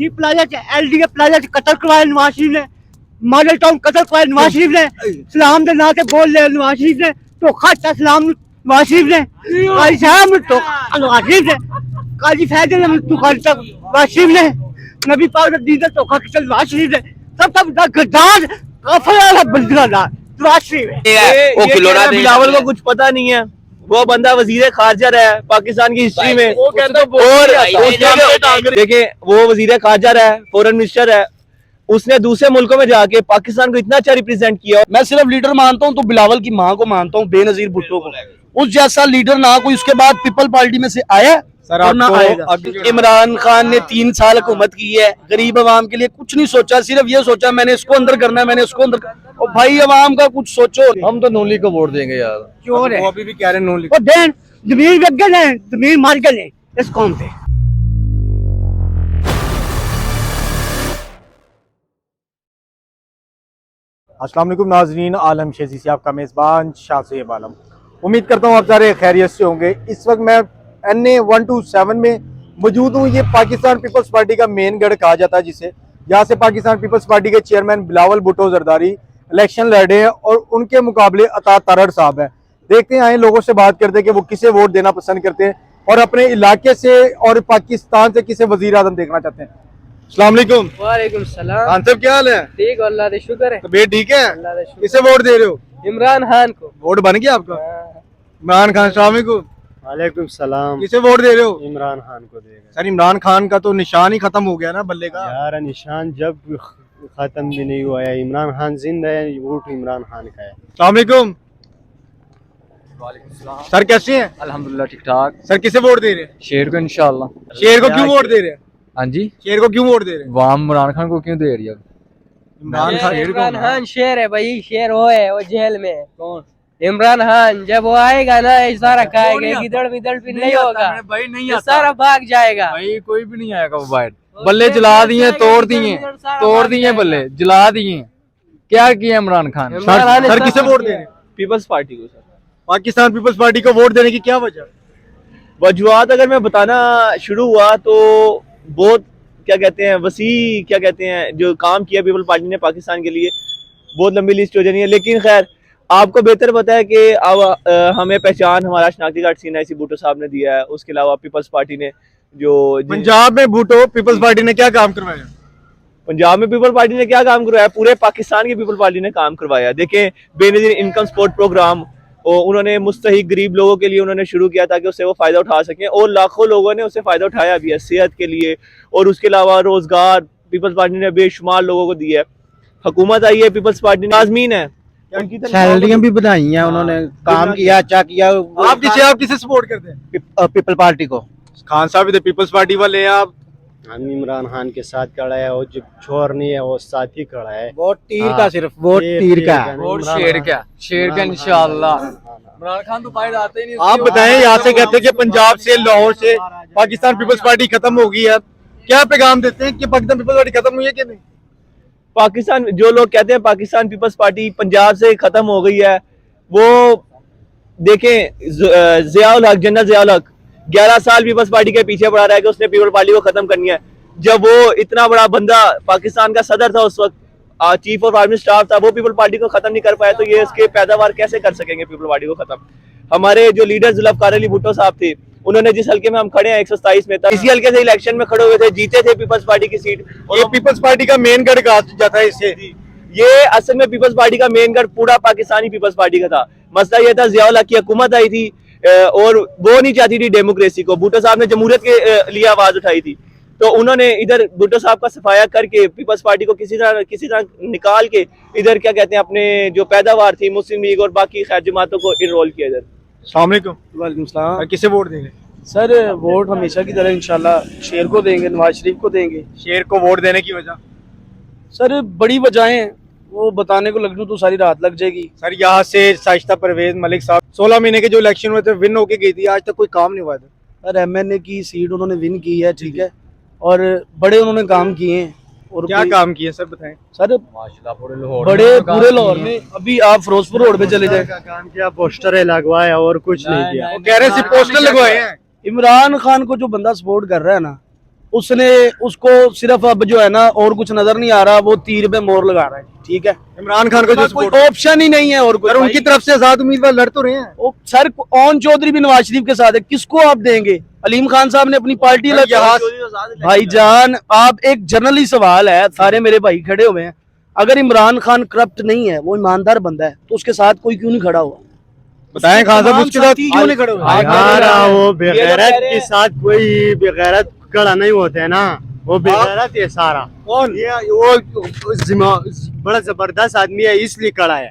D plaza LD के plaza कतल करवाया नवाज शरीफ ने, मॉडल टाउन कतल करवाया नवाज शरीफ ने, सलाम के नाम से बोल ले नवाज शरीफ ने, धोखा दिता सलाम नवाज शरीफ ने, काजी साहब धोखा नवाज शरीफ ने, काजी फैजल ने धोखा दिता नवाज शरीफ ने, नबी पाक ने दीन का धोखा किया नवाज शरीफ ने, सब गद्दार काफिर वाला बंदा नवाज शरीफ है। वो खिलौना बिलावल को कुछ पता नहीं है, वो बंदा वजीर खारजा रहा है पाकिस्तान की हिस्ट्री में, और देखिए वो वजीर खारजा रहा है, फॉरेन मिनिस्टर है, उसने दूसरे मुल्कों में जाके पाकिस्तान को इतना अच्छा रिप्रेजेंट किया। मैं सिर्फ लीडर मानता हूँ तो बिलावल की माँ को मानता हूँ, बेनजीर भुट्टो को। उस जैसा लीडर ना कोई उसके बाद पीपल पार्टी में से आया सर, और ना आएगा। इमरान खान ने 3 साल हुकूमत की है, गरीब आवाम के लिए कुछ नहीं सोचा, सिर्फ ये सोचा मैंने इसको अंदर करना है, मैंने इसको अंदर। और भाई आवाम का कुछ सोचो। हम तो नून लीग को वोट देंगे यार, चोर है, वो अभी भी कह रहे हैं नून लीग। वो देन जमीन बिक गए हैं, जमीन मार गए इस कौम पे। अस्सलाम वालेकुम नाजरीन, आलम शेजी से आपका मेज़बान शाहज़ेब आलम। उम्मीद करता हूँ आप सारे खैरियत से होंगे। इस वक्त मैं NA 127 में मौजूद हूँ। ये पाकिस्तान पीपल्स पार्टी का मेन गढ़ कहा जाता है जिसे, यहाँ से पाकिस्तान पीपल्स पार्टी के चेयरमैन बिलावल भुट्टो जरदारी इलेक्शन लड़े हैं और उनके मुकाबले अता तारड़ साहब हैं। देखते हैं, आए लोगों से बात करते हैं कि वो किसे वोट देना पसंद करते हैं और अपने इलाके से और पाकिस्तान से किसे वज़ीर आज़म देखना चाहते हैं। अस्सलाम वालेकुम। वालेकुम सलाम। खान साहब क्या हाल है? ठीक, अल्लाह का शुक्र है। तबीयत ठीक है? अल्लाह का शुक्र। किसे वोट दे रहे हो? इमरान खान को। वोट बन गया आपका? इमरान खान। अस्सलाम वालेकुम। वालेकुम सलाम। किसे वोट दे रहे हो? इमरान खान को देगा। सर, इमरान खान का तो निशान ही खत्म हो गया ना बल्ले का। यार निशान जब खत्म भी नहीं हुआ है, इमरान खान जिंदा है, वोट इमरान खान का है। अस्सलाम वालेकुम। सर कैसे हैं? अल्हम्दुलिल्लाह ठीक ठाक। सर किसे वोट दे रहे हैं? शेर को इंशाल्लाह। शेर को क्यों वोट दे रहे हैं? हाँ जी, शेर को क्यों वोट दे रहे हैं? वाम इमरान खान को क्यों दे रही है? इमरान खान। इमरान खान शेर है भाई, शेर वो है, वो जेल में है। कौन? इमरान खान। जब वो आएगा ना ये सारा खाएगा, गिदड़ विदड़ भी नहीं होगा भाई, नहीं ये सारा भाग जाएगा भाई, कोई भी नहीं आएगा। वो बाहर बल्ले जला दिए, तोड़ दिए बल्ले जला दिए। क्या किया इमरान खान? सर किसे वोट दे रहे हैं? पीपल्स पार्टी को। सर, पाकिस्तान पीपल्स पार्टी को वोट देने की क्या वजह? वजूहत अगर मैं बताना शुरू हुआ तो बहुत क्या कहते हैं वसी, क्या कहते हैं जो काम किया पीपल पार्टी ने पाकिस्तान के लिए, बहुत लंबी लिस्ट हो जानी है। लेकिन खैर आपको बेहतर पता है कि अब हमें पहचान हमारा शनाख्ती कार्ड CNIC भुट्टो साहब ने दिया है। उसके अलावा पीपल्स पार्टी ने जो पंजाब में भुट्टो पीपल्स पार्टी ने क्या काम करवाया? पंजाब में पीपल पार्टी ने क्या काम करवाया? पूरे पाकिस्तान की पीपल पार्टी ने काम करवाया। देखें, बेनजीर इनकम सपोर्ट प्रोग्राम उन्होंने मुस्तहिक गरीब लोगों के लिए उन्होंने शुरू किया ताकि उससे वो फायदा उठा सकें, और लाखों लोगों ने उससे फायदा उठाया भी है सेहत के लिए। और उसके अलावा रोजगार पीपल्स पार्टी ने बेशुमार लोगों को दिया है। हुकूमत आई है, पीपल्स पार्टी नाज़मीन है, उनकी सैलरियां भी बढ़ाई हैं उन्होंने, काम किया, अच्छा किया। आप किसे सपोर्ट करते हैं? पीपल पार्टी को। खान साहब इधर पीपल्स पार्टी वाले हैं, आप? हम इमरान खान के साथ खड़ा है, और जो छोर नहीं है वो साथ ही खड़ा है। वोट तीर का, सिर्फ वोट तीर का। वोट शेर का इंशाल्लाह। इमरान खान तो बाहर आते ही नहीं। आप बताएं, यहाँ से कहते हैं कि पंजाब से, लाहौर से पाकिस्तान पीपल्स पार्टी खत्म हो गई है, क्या पैगाम देते हैं कि पाकिस्तान पीपल्स पार्टी खत्म हुई है कि नहीं? पाकिस्तान, जो लोग कहते हैं पाकिस्तान पीपल्स पार्टी पंजाब से खत्म हो गई है, वो देखें जियाउल हक, जनरल जियाउल हक 11 साल पीपल्स पार्टी के पीछे पड़ा रहा है कि उसने पीपल पार्टी को खत्म करनी है। जब वो इतना बड़ा बंदा पाकिस्तान का सदर था, उस वक्त चीफ ऑफ आर्मी स्टाफ था, वो पीपल पार्टी को खत्म नहीं कर पाया, तो ये इसके पैदावार कैसे कर सकेंगे पीपल पार्टी को खत्म? हमारे जो लीडर जुल्फकार अली भुट्टो साहब थे, उन्होंने जिस हल्के में हम खड़े हैं 127 में था, इसी हल्के से इलेक्शन में खड़े हुए थे, जीते थे पीपल्स पार्टी की सीट। ये पीपल्स पार्टी का मेन गढ़ कहा जाता है इसे। ये असल में पीपल्स पार्टी का मेन गढ़ पूरा पाकिस्तानी पीपल्स पार्टी का था। मसला ये था, जियाउल हक की हुकूमत आई थी और वो नहीं चाहती थी डेमोक्रेसी को। भुट्टो साहब ने जमहूरियत के लिए आवाज उठाई थी, तो उन्होंने इधर भुट्टो साहब का सफाया करके पीपल्स पार्टी को किसी तरह निकाल के इधर क्या कहते हैं अपने जो पैदावार थी मुस्लिम लीग और बाकी खैर जमातों को इनरोल किया इधर। अस्सलाम वालेकुम। वालेकुम सलाम। किसे वोट देंगे? सर वोट हमेशा की तरह इंशाल्लाह शेर को देंगे, नवाज शरीफ को देंगे। शेर को वोट देने की वजह? सर बड़ी वजहें, वो बताने को लग जाऊं तो सारी रात लग जाएगी। सर, यहाँ से शाइस्ता परवेज मलिक साहब 16 महीने के जो इलेक्शन हुए थे विन होके गई थी, आज तक कोई काम नहीं हुआ था। सर MNA की सीट उन्होंने विन की है, ठीक है, और बड़े उन्होंने काम किए हैं। और क्या काम किए सर, बताएं? सर माशाल्लाह पूरे लाहौर में, अभी आप फिरोजपुर रोड पे चले जाए, काम किया, पोस्टर लगवाया और कुछ नहीं किया। वो कह रहे सिर्फ पोस्टर लगवाए हैं। इमरान खान को जो बंदा सपोर्ट कर रहा है ना, उसने उसको सिर्फ अब जो है ना और कुछ नजर नहीं आ रहा, वो तीर पे मोर लगा रहा है, ठीक है। इमरान खान को जो कोई support- ऑप्शन ही नहीं है और कुछ। सर उनकी तरफ से आजाद उम्मीदवार लड़ तो रहे हैं। सर ओन चौधरी भी नवाज शरीफ के साथ है, किसको आप देंगे? अलीम खान साहब ने अपनी पार्टी लगी। भाईजान आप एक जनरली सवाल है, सारे मेरे भाई खड़े हुए हैं, अगर इमरान खान करप्ट नहीं है, वो ईमानदार बंदा है, तो उसके साथ कोई क्यों नहीं खड़ा हुआ? बताएं खान साहब उसके साथ क्यों नहीं खड़े हुए? यार वो बेगैरत के साथ कोई बेगैरत खड़ा नहीं होते है ना, वो बेगैरत है सारा। कौन? ये वो बड़ा जबरदस्त आदमी है, इसलिए खड़ा है,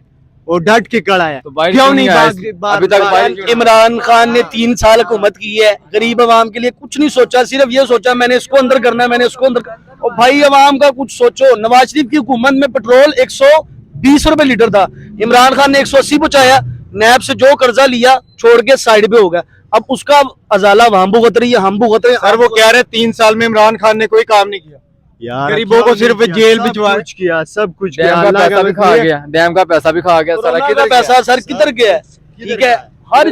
वो डट के खड़ा है। तो बाइट क्यों क्यों नहीं नहीं आया? बात अभी तक बाइट क्यों नहीं? इमरान खान ने 3 साल हुकूमत की है, गरीब आवाम के लिए कुछ नहीं सोचा, सिर्फ ये सोचा मैंने इसको अंदर करना है, मैंने इसको अंदर। और भाई आवाम का कुछ सोचो। नवाज शरीफ की हुकूमत में पेट्रोल 120 रुपए लीटर था, इमरान खान ने 180 पहुंचाया, नैब से जो कर्जा लिया छोड़ के साइड पे हो गया, अब उसका अजाला वहां भुगत रही है, हम भुगत रहे हैं। सर वो कह रहे 3 साल में इमरान खान ने कोई काम नहीं किया, यार गरीबों को सिर्फ जेल भिजवा कुछ किया, सब कुछ डैम किया। का अल्लाह पैसा भी खा वजह- गया, डैम का पैसा भी खा गया, सारा कोरोना किधर का पैसा सर किधर गया है? ठीक है, हर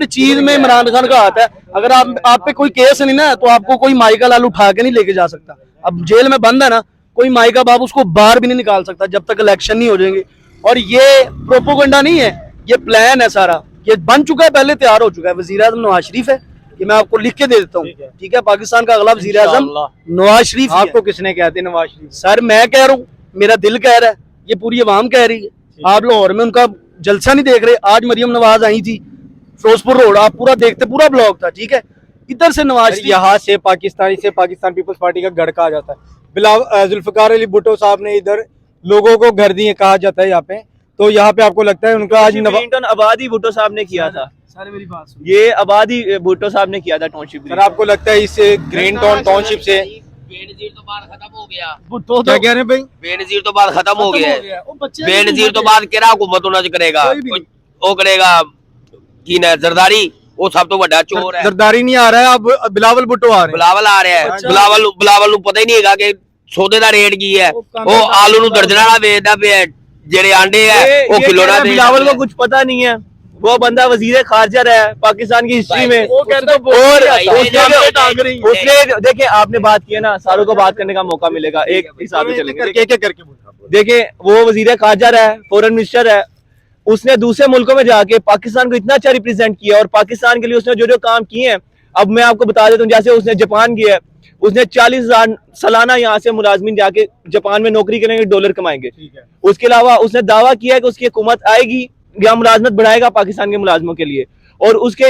चीज में इमरान खान का हाथ है। अगर आप पे कोई केस नहीं ना, तो आपको कोई माई का लाल उठा के नहीं लेके जा सकता। अब जेल में बंद है ना, कोई माई का बाप उसको बाहर भी नहीं निकाल सकता जब तक इलेक्शन नहीं हो जाएंगे। और ये प्रोपोगंडा नहीं है, ये प्लान है सारा, ये बन चुका है, पहले तैयार हो चुका है। वजीर आजम नवाज शरीफ है, ये मैं आपको लिख के दे देता हूँ, ठीक है। पाकिस्तान का अगला वजीर आजम नवाज शरीफ ही है। आपको किसने कहते नवाज शरीफ? सर मैं कह रहा हूँ, मेरा दिल कह रहा है, ये पूरी आवाम कह रही है। आप लाहौर में उनका जलसा नहीं देख रहे? आज मरियम नवाज आई थी फिरोजपुर रोड, आप पूरा देखते, पूरा ब्लॉक था, ठीक है। इधर से नवाज शरीफ, यहाँ से पाकिस्तान पीपल्स पार्टी का गढ़ कहा जाता है। जुल्फिकार अली भुट्टो साहब ने इधर लोगों को घर दिए कहा जाता है यहाँ पे, तो यहाँ पे आपको लगता है उनका आज ग्रीनटाउन आबादी भुट्टो साहब ने किया था, सारे मेरी बात सुनो। ये आबादी भुट्टो साहब ने किया था टाउनशिप। सर आपको लगता है इस ग्रीन टाउनशिप से बेनजीर तो बात खत्म हो गया, क्या कह रहे हैं भाई? बेनजीर तो बात खत्म हो गया है। वो बच्चे बेनजीर तो बात केड़ा हुकूमत होना करेगा, वो करेगा की ना जरदारी, वो सब तो बड़ा चोर है। जरदारी नहीं आ रहा है, अब बिलावल भुट्टो आ रहे हैं। बिलावल आ रहा है, बिलावल ਨੂੰ पता ही नहीं है कि सौदे का रेट की है। वो आलू ਨੂੰ दर्जना ना बेचदा पे, जेड़े अंडे है वो किलो ना बेचदा। बिलावल को कुछ पता नहीं है, वो बंदा वजीर खारजा रहा है पाकिस्तान की हिस्ट्री में। और उसने देखिए, आपने बात की है ना, सारों को बात करने का मौका मिलेगा, एक हिसाब से चलेंगे। करके देखिए वो वजीर खारजा रहा है, फॉरेन मिनिस्टर है, उसने दूसरे मुल्कों में जाके पाकिस्तान को इतना अच्छा रिप्रेजेंट किया, और पाकिस्तान के लिए उसने जो जो काम किए हैं, अब मैं आपको बता देता हूँ। जैसे उसने जापान किया है, उसने 40,000 सालाना यहाँ से मुलाजमीन जाके जापान में नौकरी करेंगे, डॉलर कमाएंगे। उसके अलावा उसने दावा किया है कि उसकी हुकूमत आएगी या मुलाजमत बढ़ाएगा पाकिस्तान के मुलाजमों के लिए। और उसके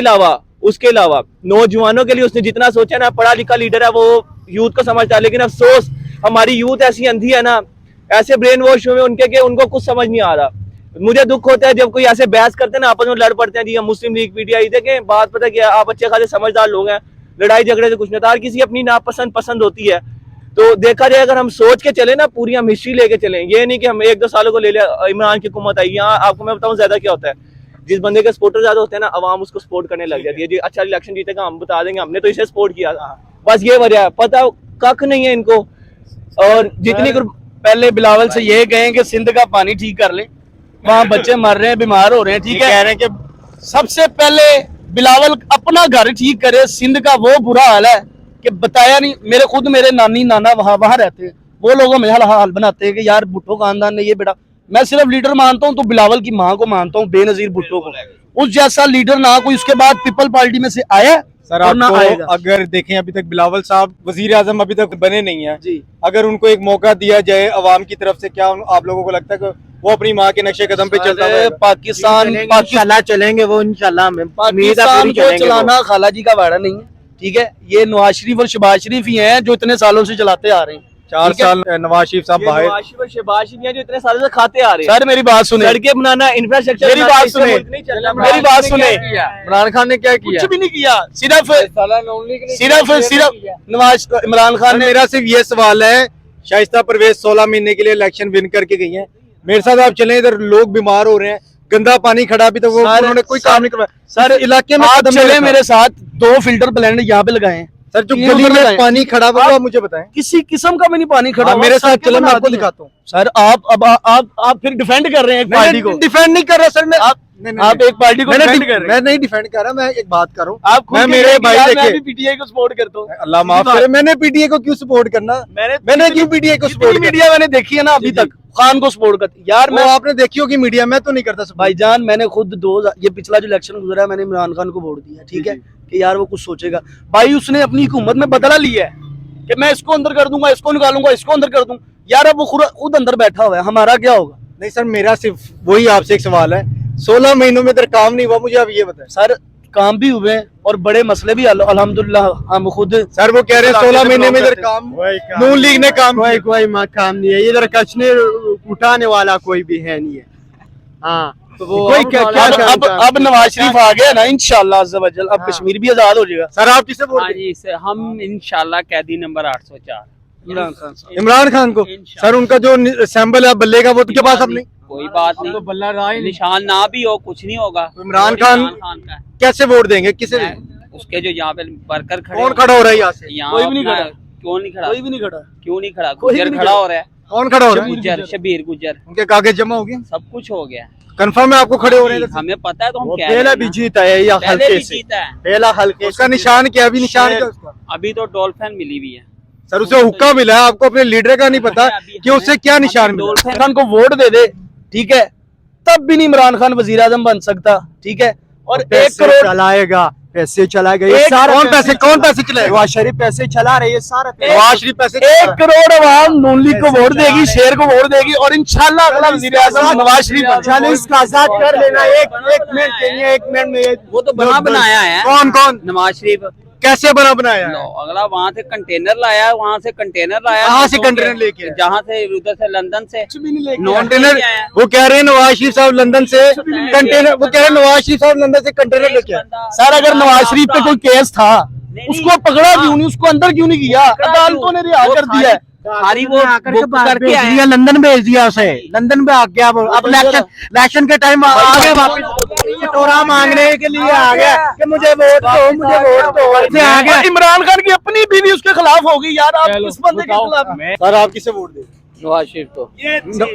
अलावा नौजवानों के लिए उसने जितना सोचा ना, पढ़ा लिखा लीडर है, वो यूथ को समझता है। लेकिन अफसोस हमारी यूथ ऐसी अंधी है ना, ऐसे ब्रेन वॉश हुए उनके कि उनको कुछ समझ नहीं आ रहा। मुझे दुख होता है जब कोई ऐसे बहस करते हैं ना, आपस में लड़ पड़ते हैं जी, हम मुस्लिम लीग पीटीआई। देखें बात पता क्या, आप अच्छे खासे समझदार लोग हैं, लड़ाई झगड़े से कुछ नहीं था, हर किसी अपनी नापसंद पसंद होती है। तो देखा जाए, अगर हम सोच के चले ना, पूरी हम हिस्ट्री लेके चलें, ये नहीं कि हम 1-2 सालों को ले लिया इमरान की हुकूमत आई। यहाँ आपको मैं बताऊं ज्यादा क्या होता है, जिस बंदे के सपोर्टर ज्यादा होते हैं ना, अवाम उसको सपोर्ट करने लग जाती है जी। अच्छा इलेक्शन जीतेगा, हम बता देंगे हमने तो इसे सपोर्ट किया था, बस ये वजह है। पता कख नहीं है इनको। और जितनी पहले बिलावल से ये कहें कि सिंध का पानी ठीक कर ले, वहाँ बच्चे मर रहे हैं, बीमार हो रहे हैं, ठीक है। कह रहे हैं कि सबसे पहले बिलावल अपना घर ठीक करे। सिंध का वो बुरा हाल है कि बताया नहीं। मेरे नानी नाना वहां रहते हैं, वो लोगों में हाल बनाते हैं कि यार भुट्टो खानदान ने ये बेटा। मैं सिर्फ लीडर मानता हूँ तो बिलावल की माँ को मानता हूँ, बेनजीर भुट्टो को। उस जैसा लीडर ना कोई उसके बाद पीपल पार्टी में से आया सर और ना आपको आएगा। अगर देखें, अभी तक बिलावल साहब वजीर आजम अभी तक बने नहीं है जी। अगर उनको एक मौका दिया जाए अवाम की तरफ से, क्या आप लोगों को लगता है कि वो अपनी माँ के नक्शे कदम पे चलता है? पाकिस्तान इंशाल्लाह चलेंगे वो, इंशाल्लाह हमें उम्मीद है पाकिस्तान पूरी को चलेंगे वो। चलाना खाला जी का वाड़ा नहीं है, ठीक है। ये नवाज शरीफ और शहबाज शरीफ ही हैं जो इतने सालों से चलाते आ रहे हैं। 4 साल नवाज शरीफ साहब बाहर। नवाज शरीफ और शहबाज शरीफ हैं जो इतने सालों से खाते आ रहे हैं। सर मेरी बात सुने, सड़कें बनाना, इंफ्रास्ट्रक्चर, मेरी बात सुने, मेरी बात सुने। इमरान खान ने क्या किया? कुछ भी नहीं किया, सिर्फ नवाज इमरान खान ने। मेरा सिर्फ ये सवाल है, शाइस्ता परवेज 16 महीने के लिए इलेक्शन विन करके गई हैं, मेरे साथ आप चलें, इधर लोग बीमार हो रहे हैं, गंदा पानी खड़ा भी, तो वो उन्होंने कोई काम नहीं करवाया। सर इलाके में आप कदम नहीं चले रखा। मेरे साथ, 2 फिल्टर प्लांट यहाँ पे लगाए हैं, सर जो 3 गली रुपए में लगाए। पानी खड़ा हुआ वो आप मुझे बताएं। किसी किस्म का भी नहीं पानी खड़ा हाँ, हुआ, मेरे साथ सड़कें चलो मैं बना आपको दी हैं। दिखाता हूँ। सर आप फिर डिफेंड कर रहे हैं एक पार्टी को। डिफेंड नहीं कर रहा सर, मैं आप एक पार्टी को डिफेंड कर रहे हैं। मैं नहीं डिफेंड कर रहा, मैं एक बात कर रहा हूँ। आप खुद मैं के मेरे कहें कि भाई यार मैं देखे भी पीटीआई को सपोर्ट करता हूँ। अल्लाह माफ करे, मैंने पीटीए को क्यों सपोर्ट करना, मैंने क्यों पीटीए को जितनी सपोर्ट करना? मीडिया मैंने देखी है ना अभी तक खान को सपोर्ट करती यार। वो मैं आपने देखी होगी मीडिया, मैं तो नहीं करता support। भाईजान मैंने खुद ये पिछला जो इलेक्शन गुजरा है मैंने इमरान खान को वोट दिया, ठीक है कि यार वो कुछ सोचेगा। भाई उसने अपनी हुकूमत में बदला लिया है कि मैं इसको अंदर कर दूंगा, इसको निकालूंगा, इसको अंदर कर दूं। यार अब वो खुद अंदर बैठा हुआ है, हमारा क्या होगा? नहीं सर, मेरा सिर्फ वही आपसे एक सवाल है, 16 महीनों में इधर काम नहीं हुआ, मुझे अब ये बताएं। सर काम भी हुए हैं और बड़े मसले भी अल्हम्दुलिल्लाह हम खुद। सर वो कह रहे हैं 16 महीने में इधर काम नून लीग ने काम कोई काम नहीं है इधर, कचने उठाने वाला कोई भी है नहीं है। हाँ तो वो कोई क्या अब नवाज शरीफ आ गया ना इंशाल्लाह अज़्ज़ा वजल, अब कश्मीर भी आजाद हो जाएगा। सर आप किसे वोट हाँ देंगे? जी इसे हम इंशाल्लाह कैदी नंबर 804 इमरान खान साहब। इमरान खान को। सर उनका जो सैंबल है बल्ले का वो तो के पास अब नहीं, कोई बात नहीं, बल्ला राय निशान ना भी हो कुछ नहीं होगा। इमरान और खान का है। कैसे वोट देंगे, किसे देंगे? उसके जो यहाँ पे वर्कर खड़े कौन खड़ा हो रहा है यहाँ से? यहाँ कोई भी नहीं अपना- खड़ा। क्यों नहीं खड़ा? कोई भी नहीं खड़ा। क्यों नहीं खड़ा? कोई भी गुजर नहीं खड़ा खड़ा। हो रहा है, कौन खड़ा हो रहा है? गुजर शबीर गुजर, उनके कागज जमा हो गए, सब कुछ हो गया। कंफर्म है आपको खड़े हो रहे हैं? हमें पता है तो हम वो कह रहे पहला हैं भी ना। जीता है या पहले हल्के भी से, जीता है, पहला हल्के उसका निशान क्या है? अभी निशान क्या है उसका? अभी तो डॉल्फिन मिली हुई है। सर उसे हुक्का मिला है, आपको अपने लीडर का नहीं पता कि उससे क्या निशान मिला। डॉल्फिन इमरान खान को वोट दे दे, ठीक है, तब भी नहीं इमरान खान वजीर आजम बन सकता, ठीक है। और 1 पैसे करोड़ चलाएगा, पैसे चलाएगा, ये एक सारा कौन पैसे चलाएगा? नवाज शरीफ पैसे चला रहे हैं, सारा नवाज शरीफ पैसे 1 करोड़ अवाम नून लीग को वोट देगी, शेर को वोट देगी और इंशाल्लाह अगला वजीर आजम नवाज शरीफ बनेगा। 40 का आजाद कर लेना। एक मिनट के लिए, 1 मिनट में वो तो बनाया है कौन कौन नवाज शरीफ। कैसे बनाया है? लो, अगला वहाँ से कंटेनर लाया, वहाँ से कंटेनर लाया। कहाँ से कंटेनर लेके आया? जहाँ से उधर से लंदन से कंटेनर, वो कह रहे हैं नवाज शरीफ साहब लंदन से कंटेनर, वो कह रहे हैं नवाज शरीफ साहब लंदन से कंटेनर लेके आए। सर अगर नवाज शरीफ पे कोई केस था उसको पकड़ा क्यों नहीं, उसको अंदर क्यों नहीं किया? अदालतों ने रिहा कर दिया है। सारी वो करके आए हैं। लंदन भेज दिया उसे, लंदन में आ गया। अब इलेक्शन के टाइम आ गए वापस, टोरा मांगने के लिए आ गया कि मुझे वोट दो, मुझे वोट दो। आ गया। इमरान खान की अपनी बीवी उसके खिलाफ होगी यार, आप किस बंदे के खिलाफ? सर आप किसे वोट देंगे? नवाज शरीफ को।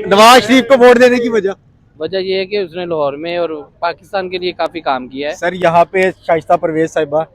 नवाज शरीफ को वोट देने की वजह? वजह ये है कि उसने लाहौर में और पाकिस्तान के लिए काफी काम किया है। सर यहाँ पे शाइस्ता परवेज साहिबा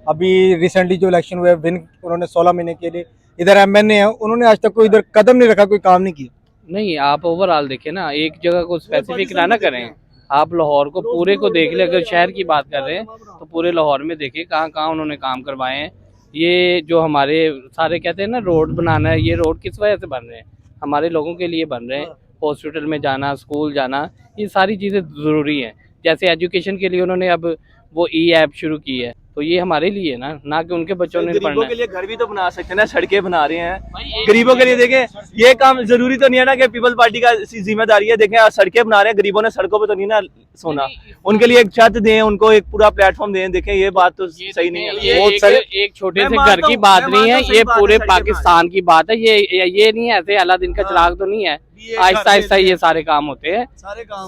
अभी रिसेंटली जो इलेक्शन हुए विन, उन्होंने 16 महीने के लिए इधर एमएनए है, उन्होंने आज तक कोई इधर कदम नहीं रखा, कोई काम नहीं किया। नहीं, आप ओवरऑल देखें ना, एक जगह को स्पेसिफिक ना करें। आप लाहौर को पूरे को देख ले, अगर शहर की बात कर रहे हैं तो पूरे लाहौर में देखें कहाँ कहाँ उन्होंने काम करवाए हैं। ये जो हमारे सारे कहते हैं ना रोड बनाना है, ये रोड किस वजह से बन रहे हैं? हमारे लोगों के लिए बन रहे हैं। हॉस्पिटल में जाना, स्कूल जाना, ये सारी चीज़ें ज़रूरी हैं। जैसे एजुकेशन के लिए उन्होंने अब वो ई-ऐप शुरू की है, तो ये हमारे लिए ना कि उनके बच्चों ने गरीबों पढ़ना के है। लिए घर भी तो बना सकते हैं ना, सड़कें बना रहे हैं गरीबों के लिए। देखें ये काम जरूरी तो नहीं है ना कि पीपल्स पार्टी का जिम्मेदारी है। देखें आज सड़कें बना रहे हैं, गरीबों ने सड़कों पे तो नहीं ना सोना, उनके लिए एक छत दें, उनको एक पूरा प्लेटफॉर्म दें। देखें ये बात तो सही नहीं है। ये एक छोटे से घर की बात नहीं है, ये पूरे पाकिस्तान की बात है। ये नहीं है ऐसे अल्लाह दिन का चिराग तो नहीं है, आहिस्ता आहिस्ता ये सारे काम होते हैं।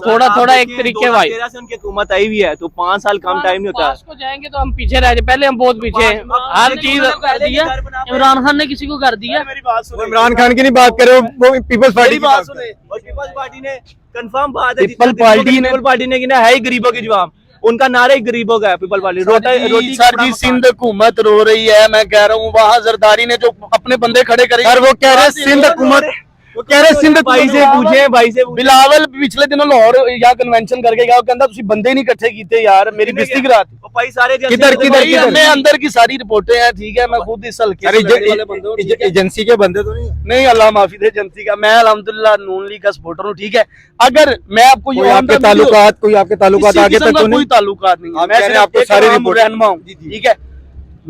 थोड़ा थोड़ा एक तरीके वाई 2013 से उनकी हुकूमत आई हुई है, तो 5 साल कम टाइम नहीं होता। पास को जाएंगे तो हम पीछे रह जाए, पहले हम बहुत पीछे हैं। हर चीज कर दिया इमरान खान ने किसी को कर दिया। वो इमरान खान की नहीं बात करे, वो पीपल्स पार्टी की बात करे। और पीपल्स पार्टी ने कंफर्म बात है, पीपल पार्टी ने की ना है ही गरीबों की जवाब, उनका नारा ही गरीबों का है। पीपल पार्टी रोटी सर जी सिंध हुकूमत रो रही है, मैं कह रहा हूँ वहाँ जरदारी ने जो अपने बंदे खड़े करे। सर वो कह रहे हैं सिंध हुकूमत, वो कह रहे हैं सिंध भाई से पूछे, भाई से बिलावल पिछले दिनों लाहौर यहाँ कन्वेंशन करके गया, कहता तुम बंदे ही नहीं इकट्ठे कीते यार, मेरी बेइज्जती कराती। भाई सारे किधर मैं अंदर की सारी रिपोर्टें हैं, ठीक है, मैं खुद इस हल्के से लड़ने वाले बंदे हूं, ठीक है? एजेंसी के बंदे तो नहीं है? नहीं, अल्लाह माफी दे एजेंसी का, मैं अल्हम्दुलिल्लाह नून लीग का सपोर्टर हूँ, ठीक है। अगर मैं आपको कोई आपके ताल्लुकात, कोई आपके ताल्लुकात आगे तक तो कोई नहीं? ताल्लुकात नहीं है, आप मैं कह रहे हैं सिर्फ आपको एक सारी आम रिपोर्ट- रहनुमा हूं, ठीक है।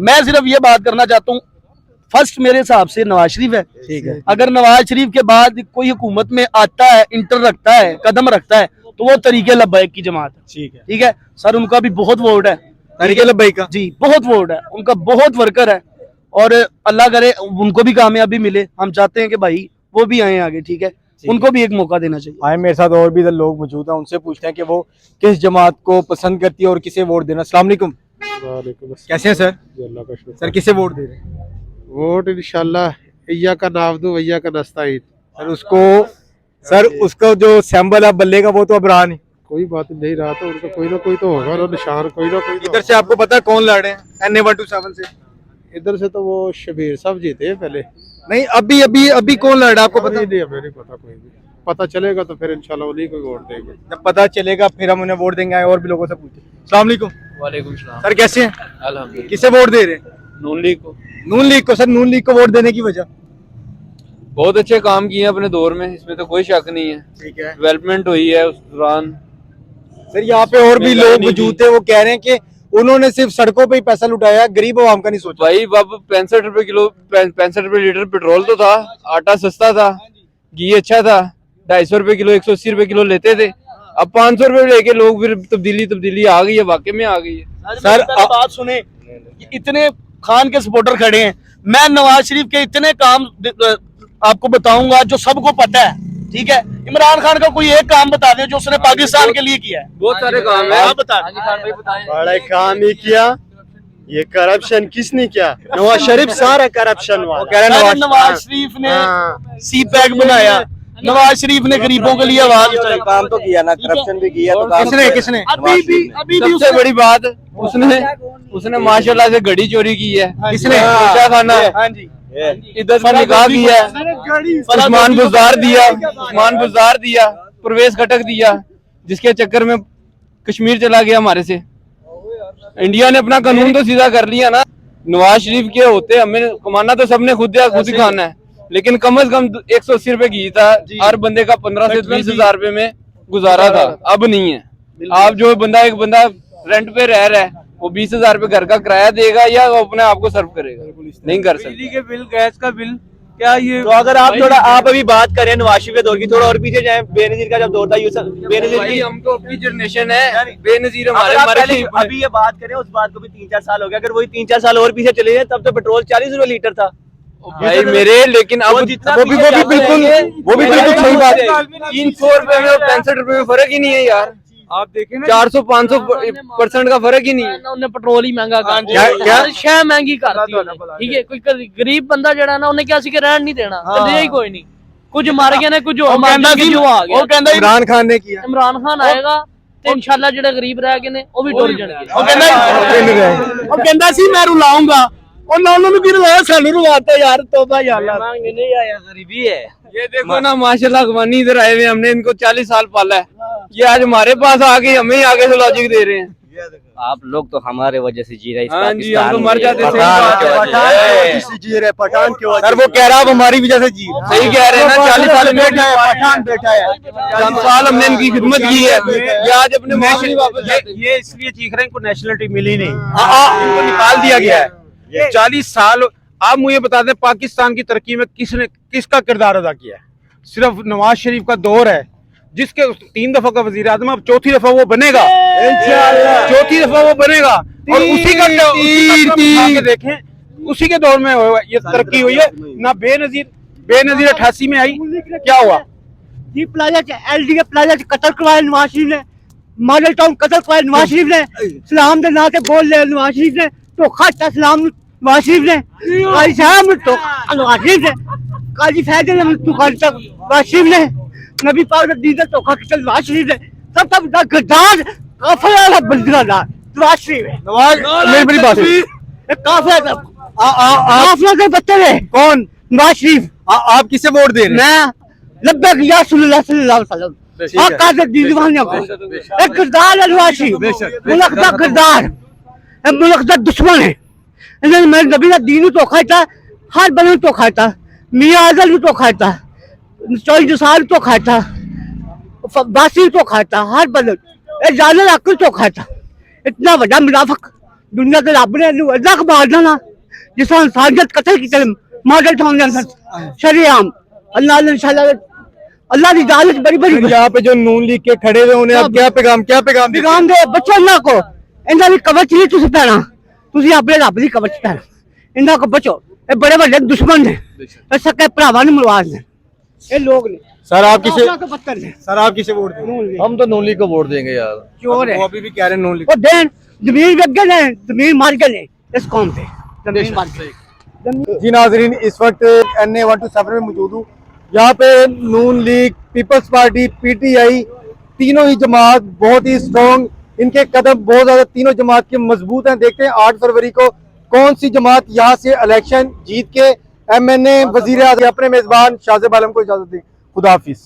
मैं सिर्फ ये बात करना चाहता हूँ, फर्स्ट मेरे हिसाब से नवाज शरीफ है, ठीक है। अगर नवाज शरीफ के बाद कोई हुकूमत में आता है, इंटर रखता है, कदम रखता है, तो वो तरीके लब्बैक की जमात है, ठीक है। ठीक है सर। उनका भी बहुत वोट है, तरीके लब्बैक का जी बहुत वोट है, उनका बहुत वर्कर है, और अल्लाह करे उनको भी कामयाबी मिले। हम चाहते हैं कि भाई वो भी आए आगे, ठीक है, उनको भी एक मौका देना चाहिए। आए मेरे साथ और भी इधर लोग मौजूद हैं, उनसे पूछते हैं कि वो किस जमात को पसंद करती है और किसे वोट देना। अस्सलाम वालेकुम। कैसे हैं सर? सर किसे वोट दे रहे हैं? वोट इंशाल्लाह इया का नावदू भैया का नस्ताइन। सर उसका जो सैम्बल है बल्ले का वो तो अब रहा नहीं। कोई बात नहीं रहा तो उनका कोई ना कोई तो होगा ना निशान, कोई ना कोई तो इधर से आपको पता है कौन लड़ रहे हैं NA 127 से? इधर से तो वो शबीर साहब जीते हैं पहले। नहीं अभी कौन लड़ रहा है आपको पता? नहीं हमें नहीं पता, कोई भी पता चलेगा तो फिर इंशाल्लाह उन्हीं को वोट देंगे। जब पता चलेगा फिर हम उन्हें वोट देंगे। और भी लोगों से पूछे। अस्सलाम वालेकुम। वालेकुम सलाम। सर कैसे हैं? अल्हम्दुलिल्लाह। किसे वोट दे रहे हैं? नून लीग को। नून लीग को। सर नून लीग को वोट देने की वजह? बहुत अच्छे काम किए हैं अपने दौर में, इसमें तो कोई शक नहीं है। ठीक है डेवलपमेंट हुई है उस दौरान। सर यहाँ पे और भी लोग मौजूद थे, वो कह रहे हैं कि उन्होंने सिर्फ सड़कों पे ही पैसा लुटाया, गरीब आवाम का नहीं सोचा। भाई अब 65 रुपए किलो 65 रुपए लीटर पेट्रोल तो था, आटा सस्ता था, घी अच्छा था, 250 रुपए किलो 180 रुपए किलो लेते थे। अब 500 रुपए लेके लोग फिर तब्दीली आ गई है, वाकई में आ गई है। सर बात सुने, इतने खान के सपोर्टर खड़े हैं, मैं नवाज शरीफ के इतने काम आपको बताऊंगा जो सबको पता है, ठीक है। इमरान खान का कोई एक काम बता दे जो उसने पाकिस्तान के लिए किया है। बहुत सारे काम है। आप बता। बड़ा काम ही किया, ये करप्शन किसने किया? नवाज शरीफ सारा करप्शन वाला। नवाज शरीफ ने सी पैक बनाया, नवाज शरीफ ने गरीबों के लिए आवाज उठाई। काम तो किया ना, करप्शन भी किया तो काम किसने? अभी भी सबसे बड़ी बात उसने माशाल्लाह से घड़ी चोरी की है। किसने? क्या खाना इधर से निकाह किया, उस्मान बुज़दार दिया, परवेज खटक दिया, जिसके चक्कर में कश्मीर चला गया हमारे से। इंडिया ने अपना कानून तो सीधा कर लिया ना। नवाज शरीफ के होते हमें कमाना तो सबने खुद ही खाना है, लेकिन कम से कम 180 रुपए घी था, हर बंदे का 15 से 20 हजार रुपए में गुजारा था। अब नहीं है। आप जो एक बंदा रेंट पे रह रहा है, वो 20 हजार रुपए घर का किराया देगा या वो अपने आप को सर्व करेगा? नहीं कर सकते। बिजली के बिल, गैस का बिल, क्या ये? तो अगर आप अभी बात करें नवाज शरीफ के दौर की, थोड़ा और पीछे जाएं, बेनजीर का जब दौर था, बेनजीर की, हम तो अपनी जनरेशन है, बेनजीर हमारे अभी ये बात करें, उस बात को भी 3-4 साल हो गया। अगर वही 3-4 साल और पीछे चले जाए, तब तो पेट्रोल 40 रुपए लीटर था भाई मेरे। लेकिन अब वो भी बिल्कुल सही बात है। 300 रुपए में और 65 रुपए में फर्क ही नहीं है यार। आप देखें ना, 400-500% का फर्क ही नहीं है। उन्हें पेट्रोल ही महंगा कर क्या? शह महंगी करती है, ठीक है। कोई गरीब बंदा जड़ा ना, उन्हें क्या सी के रहन नहीं देना, दे ही कोई नहीं। कुछ मार गया ना, कुछ जो आ गया। इमरान खान ने किया। इमरान खान आएगा तो इंशाल्लाह जेड़े गरीब रह गए ने वो भी टुर जाणगे। ਉਹ ਕਹਿੰਦਾ ਸੀ ਮੈਂ ਰੁਲਾਉਂਗਾ, ਉਹਨਾਂ ਨੂੰ ਵੀ ਰੁਲਾਇਆ, ਸਾਨੂੰ ਰੁਲਾਤਾ यार। तौबा या अल्लाह। मांगने नहीं आया, गरीबी है। ये देखो ना माशाल्लाह अगवानी इधर आए हुए, हमने इनको 40 साल पाला है, ये आज हमारे पास आके हमें ही आगे से लॉजिक दे रहे हैं। आप लोग तो हमारे वजह से जी रहे हैं। हाँ जी, हम तो मर जाते। पठान क्यों? सर वो कह रहा है हमारी वजह से जी। सही कह रहे हैं ना, 40 साल में पठान बैठा है, 4 साल हमने इनकी खिदमत की है, ये आज अपने माशरे वापस जाते हैं। ये इसलिए चीख रहे हैं, इनको नेशनलिटी मिली नहीं, इनको निकाल दिया गया है। 40 साल। आप मुझे बता दें पाकिस्तान की तरक्की में किसका किरदार अदा किया है? सिर्फ नवाज शरीफ का दौर है, जिसके 3 दफा का वजीर आजम, अब 4थी दफा वो बनेगा इंशाअल्लाह। 4थी दफा वो बनेगा और उसी का देखें, उसी के दौर में ये तरक्की हुई है ना। बेनजीर 88 में आई, क्या हुआ? जी प्लाजा LD के प्लाजा कतर करवाया नवाज शरीफ ने, मॉडल टाउन कतर करवाया नवाज शरीफ ने, सलाम दे ना ते बोल ले नवाज शरीफ ने, धोखा दिता सलाम नवाज शरीफ ने, काजी साहब ने धोखा नवाज शरीफ ने, काजी फैजल ने धोखा दिता नवाज शरीफ ने, नबी पाक ने दीन धोखा किया नवाज शरीफ ने। सब गद्दार काफिला वाला बंदा नवाज शरीफ है। मेरी बड़ी बात है, काफिला के बच्चे ने कौन? नवाज शरीफ। आप किसे वोट दे रहे हैं? मैं लब्बैक या सल्लल्लाहु अलैहि वसल्लम आका दे दीवाने को एक किरदार है नवाज शरीफ, मुल्क दा किरदार है, मुल्क दा दुश्मन है। इन्होंने मेरे नबी दा दीन धोखा दिता, हर बंदे धोखा दिता, मियां आजल धोखा दिता, 24 साल धोखा दिता, बासी धोखा दिता, हर बंदे ए जाने अकल धोखा दिता। इतना बड़ा मुनाफिक दुनिया के रब ने अल्लाह को मारना ना, जिस इंसानियत कतल की मॉडल टाउन के अंदर शरीआम। अल्लाह इंशाल्लाह अल्लाह की दालत बड़ी बड़ी। यहाँ पे जो नून लीग के खड़े हुए उन्हें अब क्या पैगाम पैगाम दे बच्चों ना को, इन्हों की कवच नहीं तुम पैना, तुम अपने रब की कवच पैना, इन्हों को बचो। ये बड़े बड़े दुश्मन ने, सके भरावान मुलवाज ने, ये लोग ने। सर आप किसे पत्थर ने। सर आप किसे वोट देंगे? हम तो नून लीग को वोट देंगे यार। चोर है, वो अभी भी कह रहे हैं नून लीग। वो देन जमीन बिक गए हैं, जमीन मार गए इस कौम से, जमीन मार गए। जी नाजरीन, इस वक्त NA 127 में मौजूद हूँ। यहाँ पे नून लीग, पीपल्स पार्टी, PTI तीनों ही जमात बहुत ही स्ट्रॉन्ग, इनके कदम बहुत ज्यादा तीनों जमात के मजबूत हैं। देखते हैं 8 फरवरी को कौन सी जमात यहाँ से इलेक्शन जीत के MNA वजीर आज़म अपने मेजबान शाहज़ेब आलम को इजाजत दें। खुदा हाफिज।